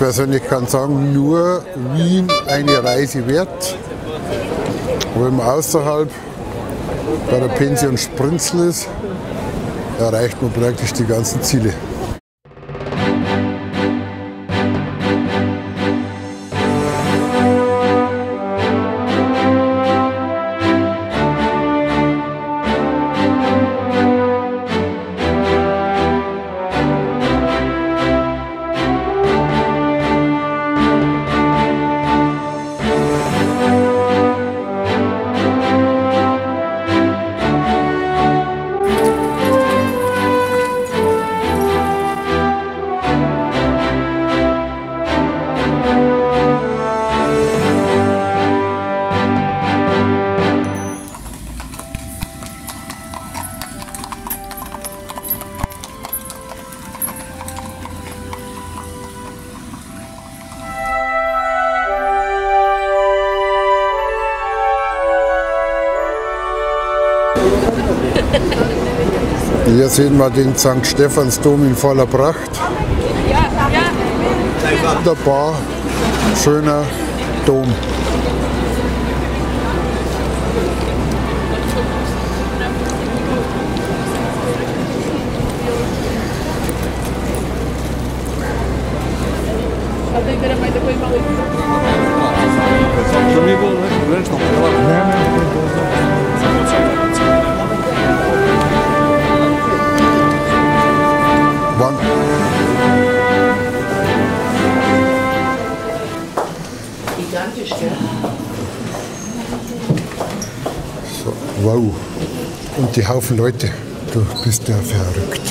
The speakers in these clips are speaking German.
persönlich kann sagen, nur Wien eine Reise wert. Wenn man außerhalb bei der Pension Sprinzl ist, erreicht man praktisch die ganzen Ziele. Hier sehen wir den St. Stephansdom in voller Pracht. Wunderbar schöner Dom. Gigantisch, gell? So, wow. Und die Haufen Leute, du bist ja verrückt.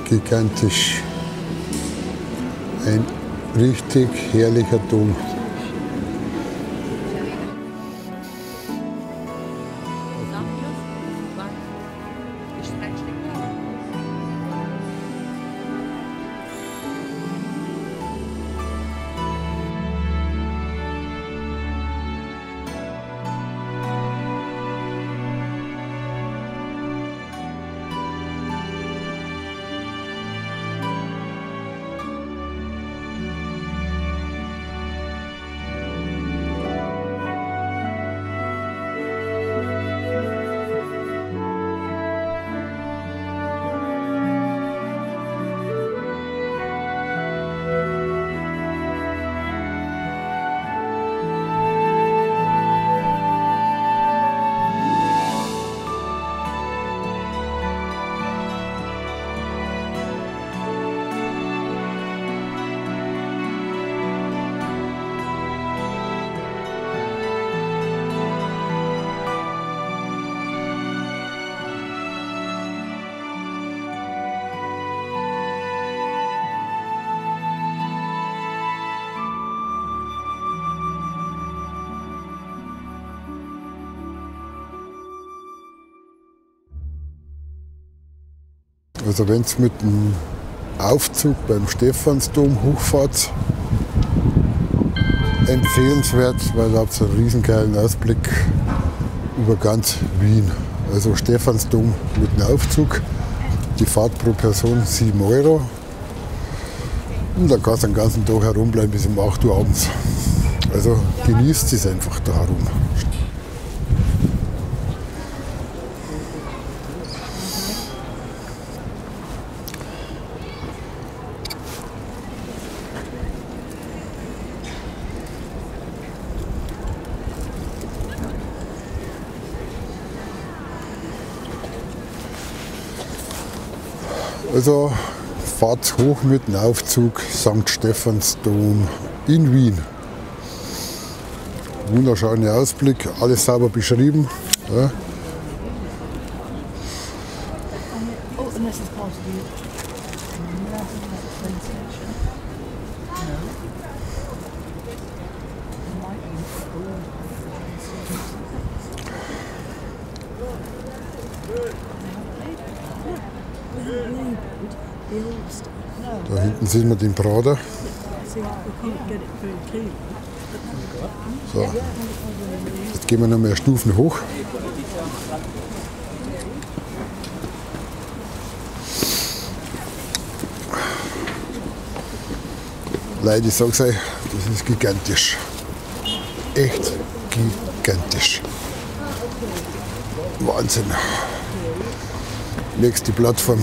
Gigantisch. Ein richtig herrlicher Dom. Also wenn es mit dem Aufzug beim Stephansdom hochfahrt, empfehlenswert, weil da habt ihr einen riesengeilen Ausblick über ganz Wien. Also Stephansdom mit dem Aufzug, die Fahrt pro Person 7 €. Und dann kannst du den ganzen Tag herumbleiben bis um 8 Uhr abends. Also genießt es einfach da herum. Also fahrt hoch mit dem Aufzug St. Stephansdom in Wien. Wunderschöner Ausblick, alles sauber beschrieben. Ja. Da hinten sehen wir den Prater. So. Jetzt gehen wir noch mehr Stufen hoch. Leute, ich sag's euch, das ist gigantisch. Echt gigantisch. Wahnsinn. Nächste Plattform.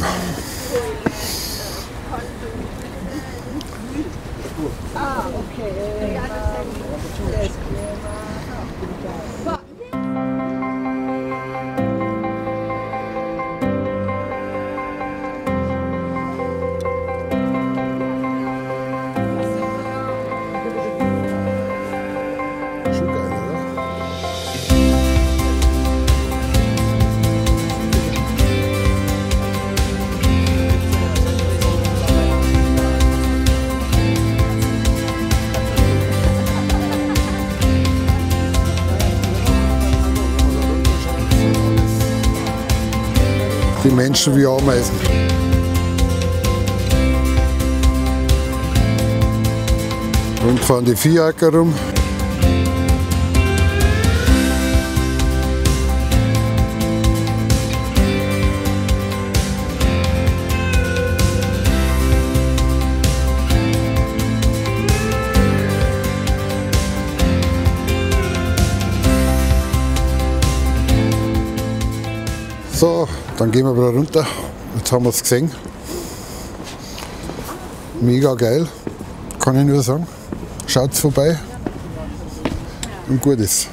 Die Menschen wie Ameisen. Und fahren die Viehacker rum. So, dann gehen wir wieder runter. Jetzt haben wir es gesehen. Mega geil, kann ich nur sagen. Schaut vorbei und gut ist.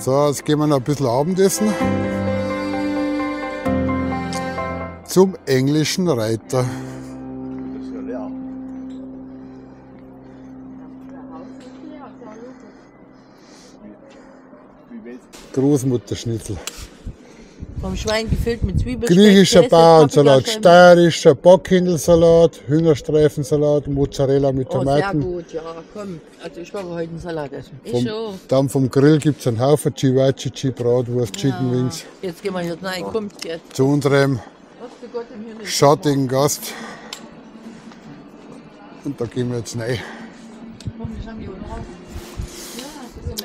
So, jetzt gehen wir noch ein bisschen Abendessen. Zum englischen Reiter. Großmutterschnitzel. Vom Schwein gefüllt mit Zwiebeln. Griechischer Bauernsalat, steirischer Bockhändelsalat, Hühnerstreifensalat, Mozzarella mit Tomaten. Oh, sehr gut, ja, komm. Also ich werde heute einen Salat essen. Dann vom Grill gibt es einen Haufen Chivachichi, Bratwurst, Chicken Wings. Jetzt gehen wir jetzt rein, kommt jetzt. Zu unserem schattigen Gast. Und da gehen wir jetzt rein.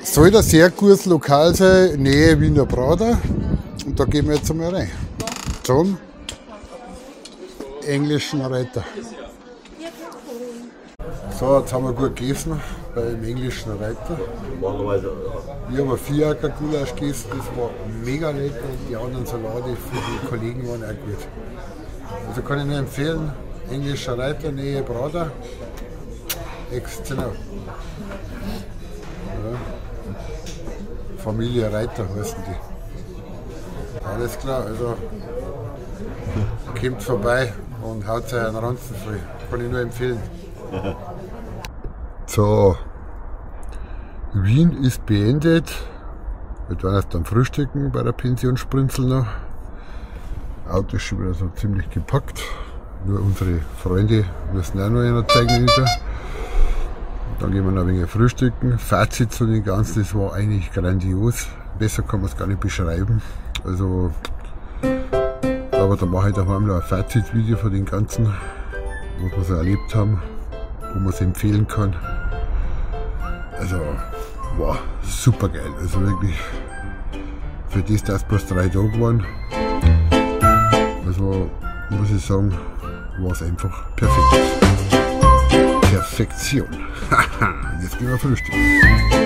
Soll ein sehr gutes Lokal sein, Nähe Wiener Prater. Und da gehen wir jetzt einmal rein. Zum englischen Reiter. So, jetzt haben wir gut gegessen beim englischen Reiter. Wir haben ein Viehacker-Gulasch gegessen, das war mega lecker. Die anderen Salate für die Kollegen waren auch gut. Also kann ich nur empfehlen, englischer Reiter, Nähe Prater. Exzellent. Ja. Familie Reiter heißen die. Alles klar, also kommt vorbei und haut euch einen Ranzen voll. Kann ich nur empfehlen. So, Wien ist beendet. Wir werden erst dann frühstücken bei der Pension Sprinzel noch. Auto ist schon wieder so ziemlich gepackt. Nur unsere Freunde müssen auch noch einer zeigen wieder. Dann gehen wir noch ein wenig frühstücken. Fazit zu dem Ganzen, das war eigentlich grandios. Besser kann man es gar nicht beschreiben. Also, aber da mache ich daheim noch ein Fazitvideo von den Ganzen, was wir so erlebt haben, wo man es empfehlen kann. Also, war super geil. Also wirklich, für das, dass es bloß 3 Tage waren, also muss ich sagen, war es einfach perfekt. Perfektion. Jetzt gehen wir frühstücken.